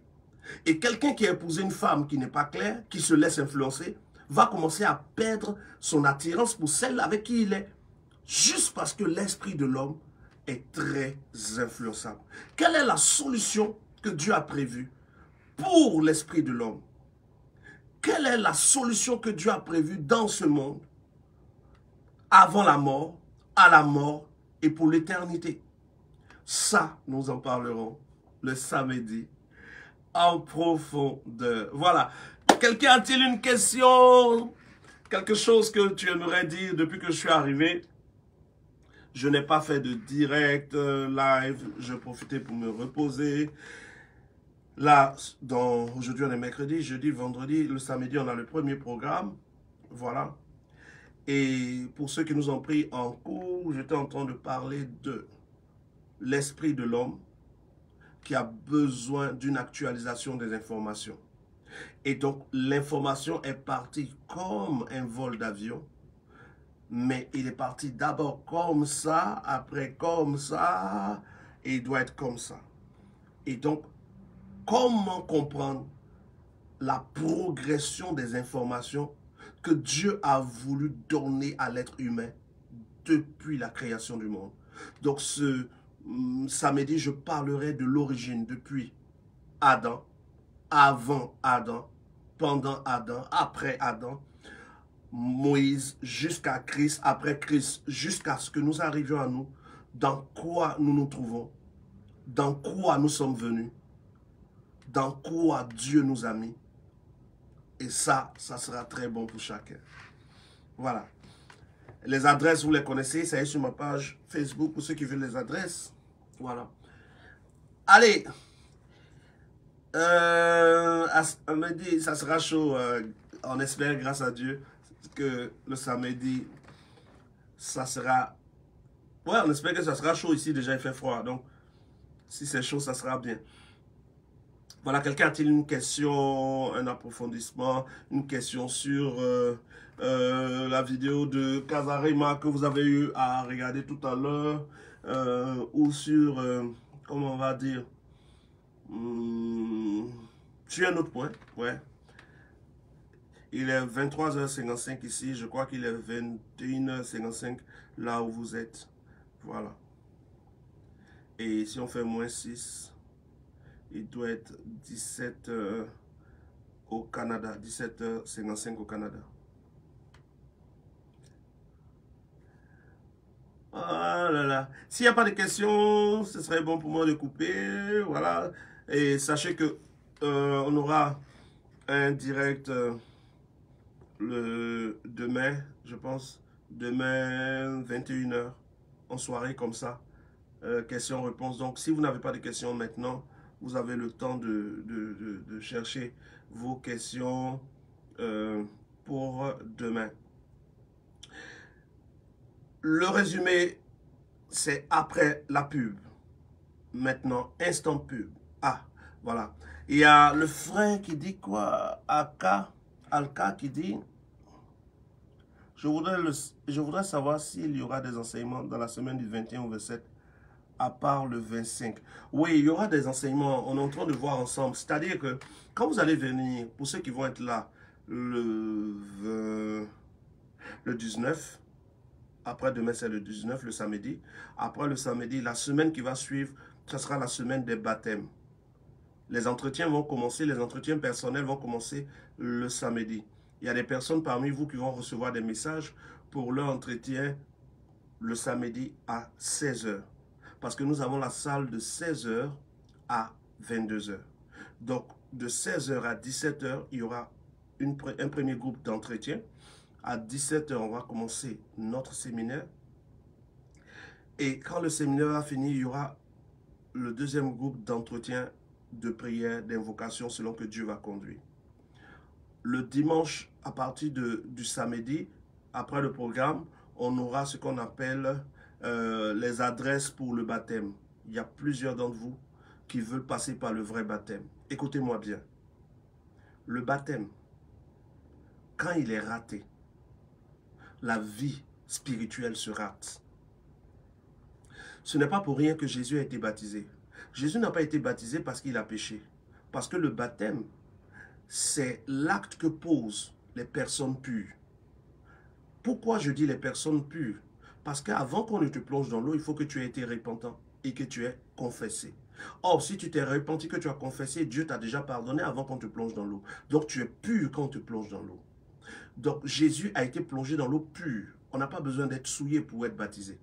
Et quelqu'un qui a épousé une femme qui n'est pas claire, qui se laisse influencer, va commencer à perdre son attirance pour celle avec qui il est. Juste parce que l'esprit de l'homme est très influençable. Quelle est la solution que Dieu a prévue pour l'esprit de l'homme? Quelle est la solution que Dieu a prévue dans ce monde, avant la mort, à la mort et pour l'éternité? Ça, nous en parlerons le samedi en profondeur. Voilà. Quelqu'un a-t-il une question? Quelque chose que tu aimerais dire depuis que je suis arrivé? Je n'ai pas fait de direct live. Je profitais pour me reposer. Là, aujourd'hui on est mercredi, jeudi, vendredi, le samedi on a le premier programme. Voilà. Et pour ceux qui nous ont pris en cours, j'étais en train de parler de l'esprit de l'homme qui a besoin d'une actualisation des informations. Et donc, l'information est partie comme un vol d'avion, mais il est parti d'abord comme ça, après comme ça, et il doit être comme ça. Et donc, comment comprendre la progression des informations que Dieu a voulu donner à l'être humain depuis la création du monde? Donc, ce samedi, je parlerai de l'origine depuis Adam, avant Adam, pendant Adam, après Adam, Moïse, jusqu'à Christ, après Christ, jusqu'à ce que nous arrivions à nous, dans quoi nous nous trouvons, dans quoi nous sommes venus, dans quoi Dieu nous a mis. Et ça sera très bon pour chacun. Voilà. Les adresses, vous les connaissez, ça est sur ma page Facebook pour ceux qui veulent les adresses. Voilà. Allez. Samedi, ça sera chaud. On espère, grâce à Dieu, que le samedi, ça sera... Ouais, on espère que ça sera chaud ici. Déjà, il fait froid. Donc, si c'est chaud, ça sera bien. Voilà, quelqu'un a-t-il une question, un approfondissement, une question sur la vidéo de Kazarima que vous avez eu à regarder tout à l'heure, ou sur, comment on va dire, sur un autre point, ouais. Il est 23h55 ici, je crois qu'il est 21h55 là où vous êtes, voilà. Et si on fait -6, il doit être 17h au Canada, 17h55 au Canada. Oh là là. S'il n'y a pas de questions, ce serait bon pour moi de couper. Voilà. Et sachez que on aura un direct demain, je pense. Demain, 21h, en soirée comme ça. Questions-réponses. Donc, si vous n'avez pas de questions maintenant, vous avez le temps de chercher vos questions pour demain. Le résumé, c'est après la pub. Maintenant, instant pub. Ah, voilà. Il y a le frère qui dit quoi? Alka qui dit: je voudrais savoir s'il y aura des enseignements dans la semaine du 21 au 27, à part le 25. Oui, il y aura des enseignements. On est en train de voir ensemble. C'est-à-dire que quand vous allez venir, pour ceux qui vont être là le 19, après demain c'est le 19, le samedi. Après le samedi, la semaine qui va suivre, ce sera la semaine des baptêmes. Les entretiens vont commencer, les entretiens personnels vont commencer le samedi. Il y a des personnes parmi vous qui vont recevoir des messages pour leur entretien le samedi à 16h. Parce que nous avons la salle de 16h à 22h. Donc, de 16h à 17h, il y aura un premier groupe d'entretien. À 17h, on va commencer notre séminaire. Et quand le séminaire va finir, il y aura le deuxième groupe d'entretien, de prière, d'invocation selon que Dieu va conduire. Le dimanche, à partir du samedi, après le programme, on aura ce qu'on appelle les adresses pour le baptême. Il y a plusieurs d'entre vous qui veulent passer par le vrai baptême. Écoutez-moi bien. Le baptême, quand il est raté, la vie spirituelle se rate. Ce n'est pas pour rien que Jésus a été baptisé. Jésus n'a pas été baptisé parce qu'il a péché. Parce que le baptême, c'est l'acte que posent les personnes pures. Pourquoi je dis les personnes pures? Parce qu'avant qu'on ne te plonge dans l'eau, il faut que tu aies été repentant et que tu aies confessé. Or, si tu t'es repenti, que tu as confessé, Dieu t'a déjà pardonné avant qu'on te plonge dans l'eau. Donc, tu es pur quand on te plonge dans l'eau. Donc, Jésus a été plongé dans l'eau pure. On n'a pas besoin d'être souillé pour être baptisé.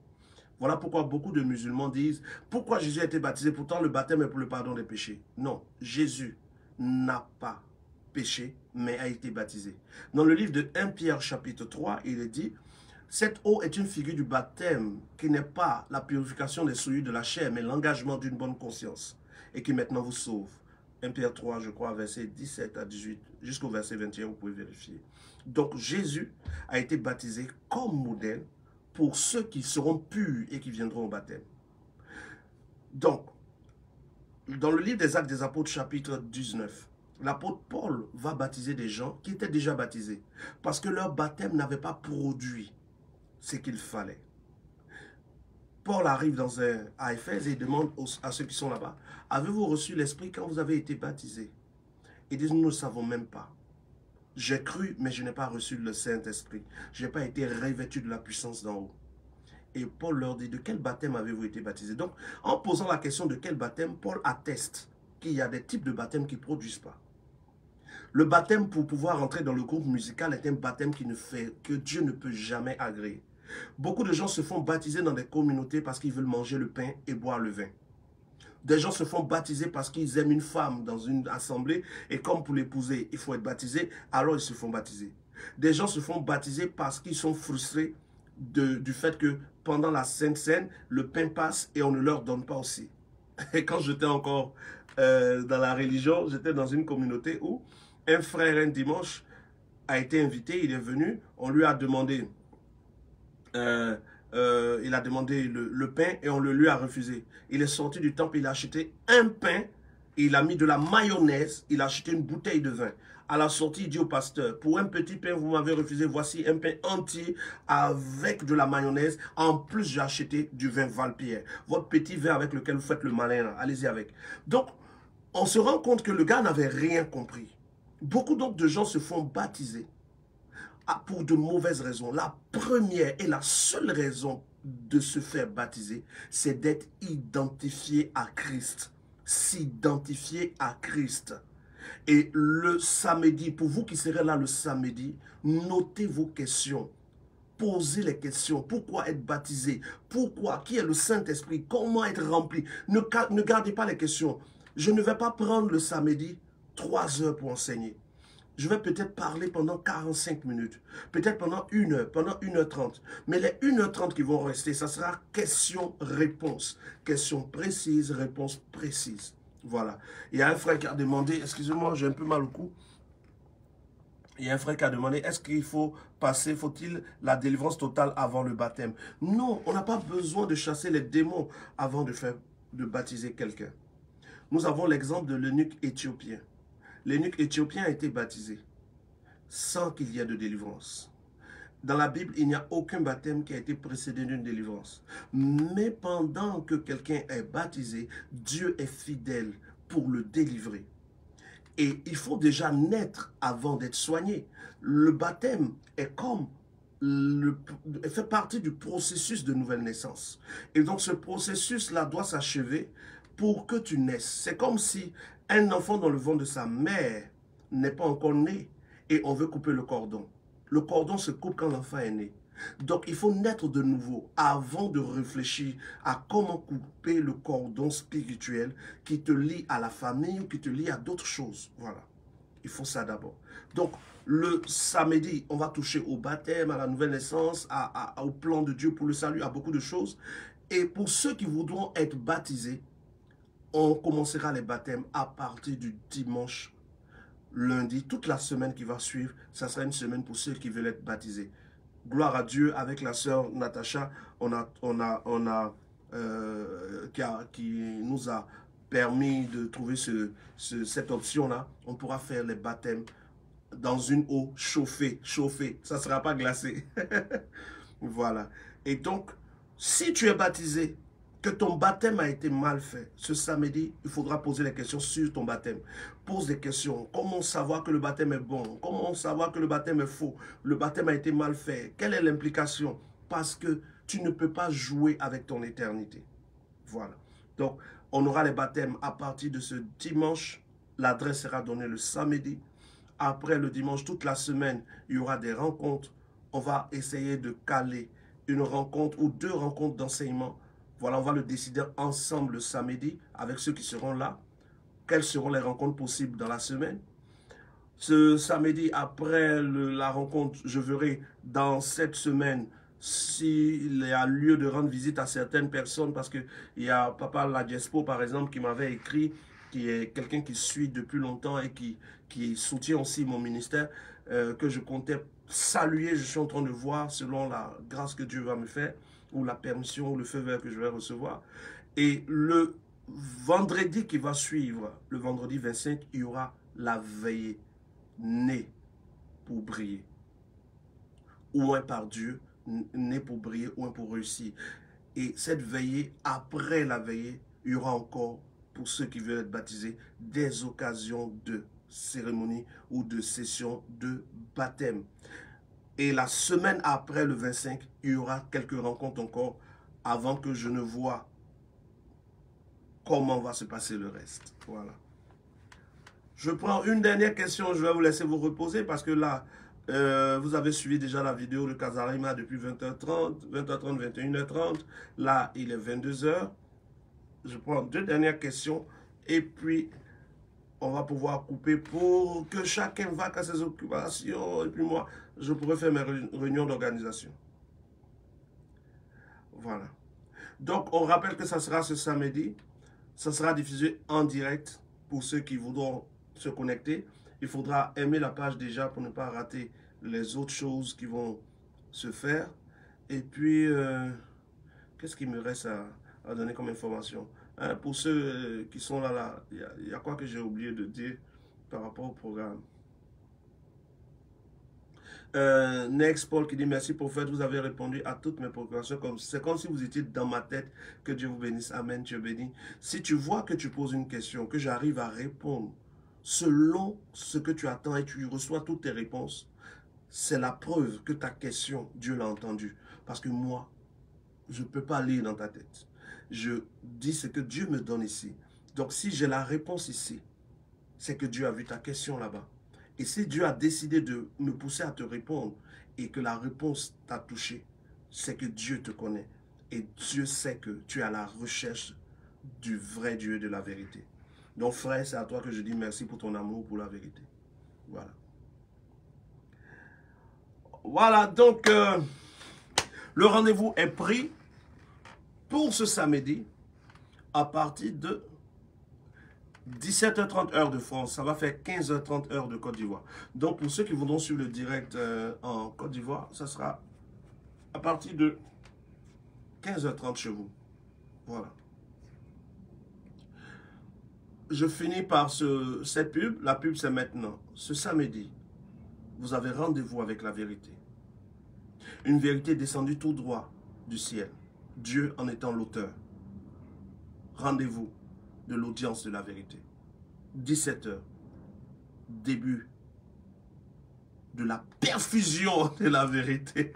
Voilà pourquoi beaucoup de musulmans disent, pourquoi Jésus a été baptisé? Pourtant, le baptême est pour le pardon des péchés. Non, Jésus n'a pas péché, mais a été baptisé. Dans le livre de 1 Pierre chapitre 3, il est dit, cette eau est une figure du baptême qui n'est pas la purification des souillures de la chair, mais l'engagement d'une bonne conscience et qui maintenant vous sauve. 1 Pierre 3, je crois, verset 17 à 18, jusqu'au verset 21, vous pouvez vérifier. Donc Jésus a été baptisé comme modèle pour ceux qui seront purs et qui viendront au baptême. Donc, dans le livre des Actes des Apôtres, chapitre 19, l'apôtre Paul va baptiser des gens qui étaient déjà baptisés parce que leur baptême n'avait pas produit ce qu'il fallait. Paul arrive à Éphèse et il demande à ceux qui sont là-bas, avez-vous reçu l'Esprit quand vous avez été baptisés? Ils disent, nous ne savons même pas. J'ai cru, mais je n'ai pas reçu le Saint-Esprit. Je n'ai pas été revêtu de la puissance d'en haut. Et Paul leur dit, de quel baptême avez-vous été baptisés? Donc, en posant la question de quel baptême, Paul atteste qu'il y a des types de baptêmes qui ne produisent pas. Le baptême pour pouvoir entrer dans le groupe musical est un baptême que Dieu ne peut jamais agréer. Beaucoup de gens se font baptiser dans des communautés parce qu'ils veulent manger le pain et boire le vin. Des gens se font baptiser parce qu'ils aiment une femme dans une assemblée et comme pour l'épouser, il faut être baptisé, alors ils se font baptiser. Des gens se font baptiser parce qu'ils sont frustrés du fait que pendant la Sainte Seine, le pain passe et on ne leur donne pas aussi. Et quand j'étais encore dans la religion, j'étais dans une communauté où un frère un dimanche a été invité, il est venu, on lui a demandé le pain et on le lui a refusé. Il est sorti du temple, il a acheté un pain, il a mis de la mayonnaise, il a acheté une bouteille de vin. À la sortie, il dit au pasteur, pour un petit pain, vous m'avez refusé, voici un pain entier avec de la mayonnaise. En plus, j'ai acheté du vin Valpierre. Votre petit vin avec lequel vous faites le malin, allez-y avec. Donc, on se rend compte que le gars n'avait rien compris. Beaucoup donc de gens se font baptiser pour de mauvaises raisons. La première et la seule raison de se faire baptiser, c'est d'être identifié à Christ. S'identifier à Christ. Et le samedi, pour vous qui serez là le samedi, notez vos questions. Posez les questions. Pourquoi être baptisé? Pourquoi? Qui est le Saint-Esprit? Comment être rempli? Ne gardez pas les questions. Je ne vais pas prendre le samedi 3 heures pour enseigner. Je vais peut-être parler pendant 45 minutes, peut-être pendant 1 heure, pendant 1h30. Mais les 1h30 qui vont rester, ça sera question-réponse. Question précise, réponse précise. Voilà. Il y a un frère qui a demandé, excusez-moi, j'ai un peu mal au cou. Il y a un frère qui a demandé, est-ce qu'il faut passer, faut-il la délivrance totale avant le baptême? Non, on n'a pas besoin de chasser les démons avant de baptiser quelqu'un. Nous avons l'exemple de l'eunuque éthiopien. L'eunuque éthiopien a été baptisé sans qu'il y ait de délivrance. Dans la Bible, il n'y a aucun baptême qui a été précédé d'une délivrance. Mais pendant que quelqu'un est baptisé, Dieu est fidèle pour le délivrer. Et il faut déjà naître avant d'être soigné. Le baptême est comme fait partie du processus de nouvelle naissance. Et donc ce processus-là doit s'achever pour que tu naisses. C'est comme si un enfant dans le ventre de sa mère n'est pas encore né et on veut couper le cordon. Le cordon se coupe quand l'enfant est né. Donc il faut naître de nouveau avant de réfléchir à comment couper le cordon spirituel qui te lie à la famille ou qui te lie à d'autres choses. Voilà, il faut ça d'abord. Donc le samedi, on va toucher au baptême, à la nouvelle naissance, au plan de Dieu pour le salut, à beaucoup de choses. Et pour ceux qui voudront être baptisés, on commencera les baptêmes à partir du dimanche, lundi, toute la semaine qui va suivre. Ça sera une semaine pour ceux qui veulent être baptisés. Gloire à Dieu, avec la sœur Natacha, qui nous a permis de trouver cette option-là. On pourra faire les baptêmes dans une eau chauffée. Ça ne sera pas glacé. Voilà. Et donc, si tu es baptisé, que ton baptême a été mal fait, ce samedi, il faudra poser les questions sur ton baptême. Pose des questions. Comment savoir que le baptême est bon? Comment savoir que le baptême est faux? Le baptême a été mal fait. Quelle est l'implication? Parce que tu ne peux pas jouer avec ton éternité. Voilà. Donc, on aura les baptêmes à partir de ce dimanche. L'adresse sera donnée le samedi. Après le dimanche, toute la semaine, il y aura des rencontres. On va essayer de caler une rencontre ou 2 rencontres d'enseignement. Voilà, on va le décider ensemble le samedi avec ceux qui seront là. Quelles seront les rencontres possibles dans la semaine? Ce samedi, après la rencontre, je verrai dans cette semaine s'il y a lieu de rendre visite à certaines personnes, parce qu'il y a Papa Ladiespo, par exemple, qui m'avait écrit, qui est quelqu'un qui suit depuis longtemps et qui soutient aussi mon ministère, que je comptais saluer. Je suis en train de voir, selon la grâce que Dieu va me faire, ou la permission, ou le feu vert que je vais recevoir. Et le vendredi qui va suivre, le vendredi 25, il y aura la veillée, né pour briller. Ou un par Dieu, né pour briller, ou un pour réussir. Et cette veillée, après la veillée, il y aura encore, pour ceux qui veulent être baptisés, des occasions de cérémonie ou de session de baptême. Et la semaine après le 25, il y aura quelques rencontres encore avant que je ne vois comment va se passer le reste. Voilà. Je prends une dernière question, je vais vous laisser vous reposer parce que là, vous avez suivi déjà la vidéo de Kazarima depuis 20h30, 21h30. Là, il est 22h. Je prends 2 dernières questions et puis on va pouvoir couper pour que chacun va à ses occupations. Et puis moi, je pourrai faire mes réunions d'organisation. Voilà. Donc, on rappelle que ça sera ce samedi. Ça sera diffusé en direct pour ceux qui voudront se connecter. Il faudra aimer la page déjà pour ne pas rater les autres choses qui vont se faire. Et puis, qu'est-ce qu'il me reste à donner comme information? Hein, pour ceux qui sont là, il y a quoi que j'ai oublié de dire par rapport au programme? Next Paul qui dit merci prophète, vous avez répondu à toutes mes préoccupations. C'est comme si vous étiez dans ma tête. Que Dieu vous bénisse. Amen. Dieu béni. Si tu vois que tu poses une question, que j'arrive à répondre selon ce que tu attends et tu reçois toutes tes réponses, c'est la preuve que ta question, Dieu l'a entendue. Parce que moi, je ne peux pas lire dans ta tête. Je dis ce que Dieu me donne ici. Donc si j'ai la réponse ici, c'est que Dieu a vu ta question là-bas. Et si Dieu a décidé de me pousser à te répondre et que la réponse t'a touché, c'est que Dieu te connaît. Et Dieu sait que tu es à la recherche du vrai Dieu, de la vérité. Donc frère, c'est à toi que je dis merci pour ton amour pour la vérité. Voilà. Voilà, donc le rendez-vous est pris pour ce samedi à partir de 17h30 heure de France, ça va faire 15h30 heure de Côte d'Ivoire. Donc pour ceux qui voudront suivre le direct en Côte d'Ivoire, ça sera à partir de 15h30 chez vous. Voilà. Je finis par cette pub. La pub c'est maintenant. Ce samedi, vous avez rendez-vous avec la vérité. Une vérité descendue tout droit du ciel. Dieu en étant l'auteur. Rendez-vous de l'audience de la vérité. 17h, début de la perfusion de la vérité.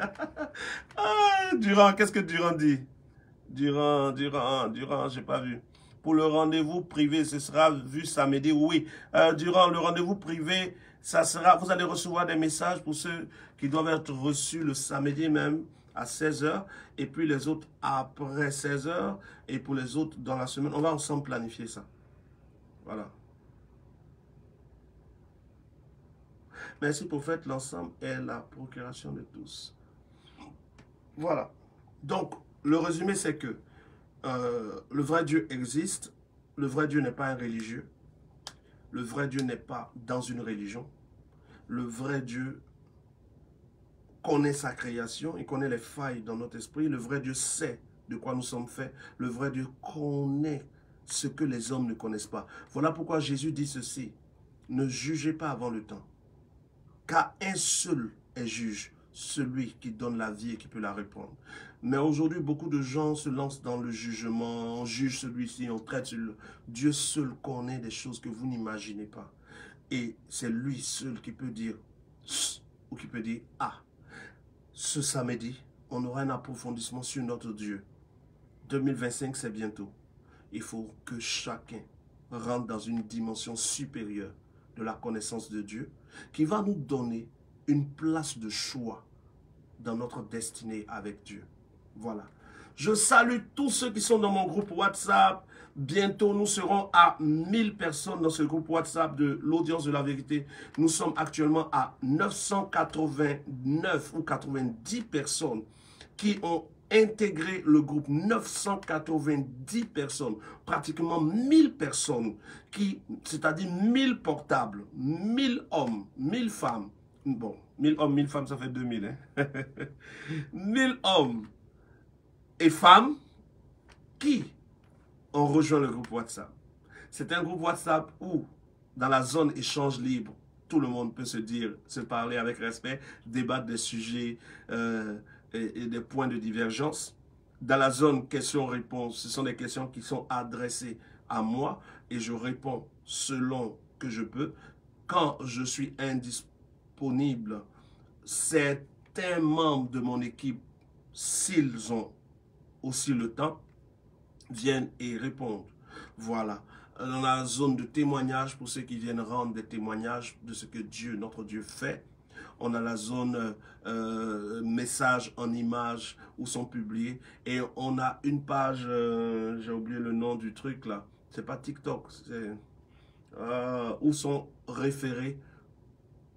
Ah, Durand, qu'est-ce que Durand dit? Durand, j'ai pas vu. Pour le rendez-vous privé, ce sera vu samedi, oui. Durand, le rendez-vous privé, ça sera, vous allez recevoir des messages pour ceux qui doivent être reçus le samedi même à 16h, et puis les autres après 16h, et pour les autres dans la semaine. On va ensemble planifier ça. Voilà. Merci prophète, l'ensemble est la procuration de tous. Voilà. Donc, le résumé, c'est que le vrai Dieu existe. Le vrai Dieu n'est pas un religieux. Le vrai Dieu n'est pas dans une religion. Le vrai Dieu connaît sa création, il connaît les failles dans notre esprit. Le vrai Dieu sait de quoi nous sommes faits. Le vrai Dieu connaît ce que les hommes ne connaissent pas. Voilà pourquoi Jésus dit ceci. Ne jugez pas avant le temps. Car un seul est juge, celui qui donne la vie et qui peut la répondre. Mais aujourd'hui, beaucoup de gens se lancent dans le jugement. On juge celui-ci, on traite celui-là. Dieu seul connaît des choses que vous n'imaginez pas. Et c'est lui seul qui peut dire « ou qui peut dire « ah ». Ce samedi, on aura un approfondissement sur notre Dieu. 2025, c'est bientôt. Il faut que chacun rentre dans une dimension supérieure de la connaissance de Dieu qui va nous donner une place de choix dans notre destinée avec Dieu. Voilà. Je salue tous ceux qui sont dans mon groupe WhatsApp. Bientôt, nous serons à 1000 personnes dans ce groupe WhatsApp de l'audience de la vérité. Nous sommes actuellement à 989 ou 90 personnes qui ont intégré le groupe. 990 personnes, pratiquement 1000 personnes, c'est-à-dire 1000 portables, 1000 hommes, 1000 femmes. Bon, 1000 hommes, 1000 femmes, ça fait 2000. Hein? 1000 hommes et femmes qui ont rejoint le groupe WhatsApp. C'est un groupe WhatsApp où, dans la zone échange libre, tout le monde peut se dire, se parler avec respect, débattre des sujets et des points de divergence. Dans la zone questions-réponses, ce sont des questions qui sont adressées à moi et je réponds selon que je peux. Quand je suis indisponible, certains membres de mon équipe, s'ils ont aussi le temps, viennent et répondent. Voilà. Dans la zone de témoignage, pour ceux qui viennent rendre des témoignages de ce que Dieu, notre Dieu fait. On a la zone messages en images où sont publiés. Et on a une page, j'ai oublié le nom du truc là. C'est pas TikTok, c'est où sont référés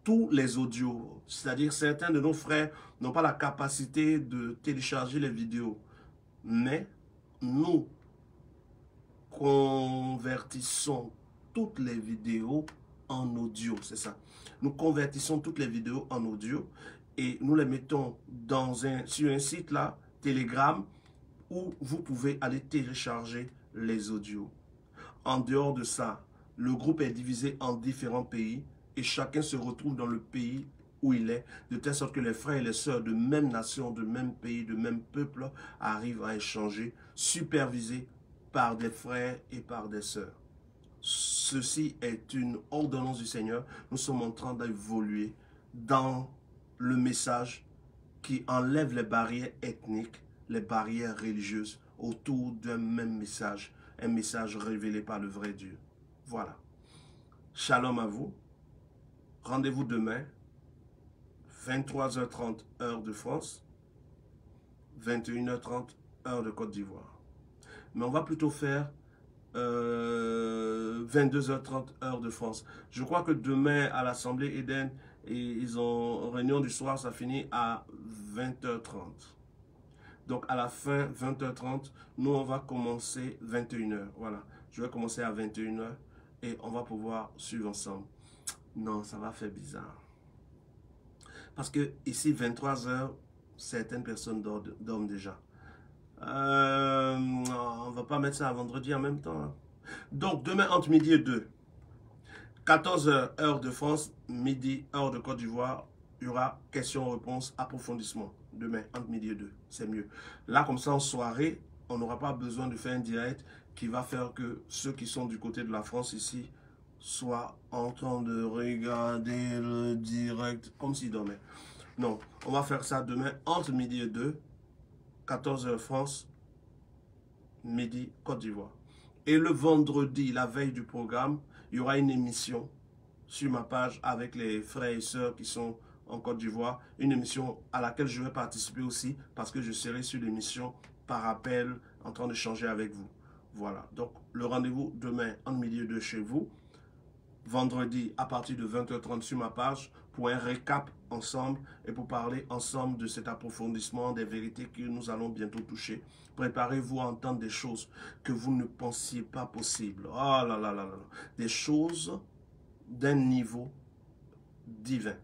tous les audios. C'est-à-dire certains de nos frères n'ont pas la capacité de télécharger les vidéos. Mais nous convertissons toutes les vidéos en audio, c'est ça. Nous convertissons toutes les vidéos en audio et nous les mettons sur un site là, Telegram, où vous pouvez aller télécharger les audios. En dehors de ça, le groupe est divisé en différents pays et chacun se retrouve dans le pays où il est, de telle sorte que les frères et les sœurs de même nation, de même pays, de même peuple arrivent à échanger, supervisés par des frères et par des sœurs. Ceci est une ordonnance du Seigneur. Nous sommes en train d'évoluer dans le message qui enlève les barrières ethniques, les barrières religieuses autour d'un même message, un message révélé par le vrai Dieu. Voilà. Shalom à vous. Rendez-vous demain, 23h30 heure de France, 21h30 heure de Côte d'Ivoire. Mais on va plutôt faire 22h30 heure de France. Je crois que demain à l'Assemblée Eden, ils ont réunion du soir, ça finit à 20h30. Donc à la fin, 20h30, nous on va commencer 21h. Voilà, je vais commencer à 21h et on va pouvoir suivre ensemble. Non, ça va faire bizarre. Parce que ici, 23h, certaines personnes dorment déjà. On ne va pas mettre ça à vendredi en même temps. Hein. Donc, demain, entre midi et 2, 14h, heure de France, midi, heure de Côte d'Ivoire, il y aura questions-réponses, approfondissement. Demain, entre midi et 2, c'est mieux. Là, comme ça, en soirée, on n'aura pas besoin de faire un direct qui va faire que ceux qui sont du côté de la France ici soient en train de regarder le direct comme s'ils dormaient. Non, on va faire ça demain, entre midi et 2, 14h France, midi Côte d'Ivoire. Et le vendredi, la veille du programme, il y aura une émission sur ma page avec les frères et sœurs qui sont en Côte d'Ivoire. Une émission à laquelle je vais participer aussi parce que je serai sur l'émission par appel en train d'échanger avec vous. Voilà, donc le rendez-vous demain entre midi et 2 chez vous. Vendredi à partir de 20h30 sur ma page pour un récap ensemble et pour parler ensemble de cet approfondissement des vérités que nous allons bientôt toucher. Préparez-vous à entendre des choses que vous ne pensiez pas possibles. Oh là là là là là. Des choses d'un niveau divin.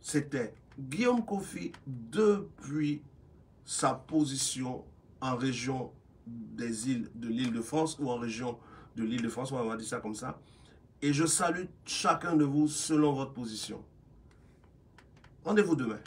C'était Guillaume Kofi depuis sa position en région des îles de l'Île-de-France ou en région de l'Île-de-France, on va dire ça comme ça. Et je salue chacun de vous selon votre position. Rendez-vous demain.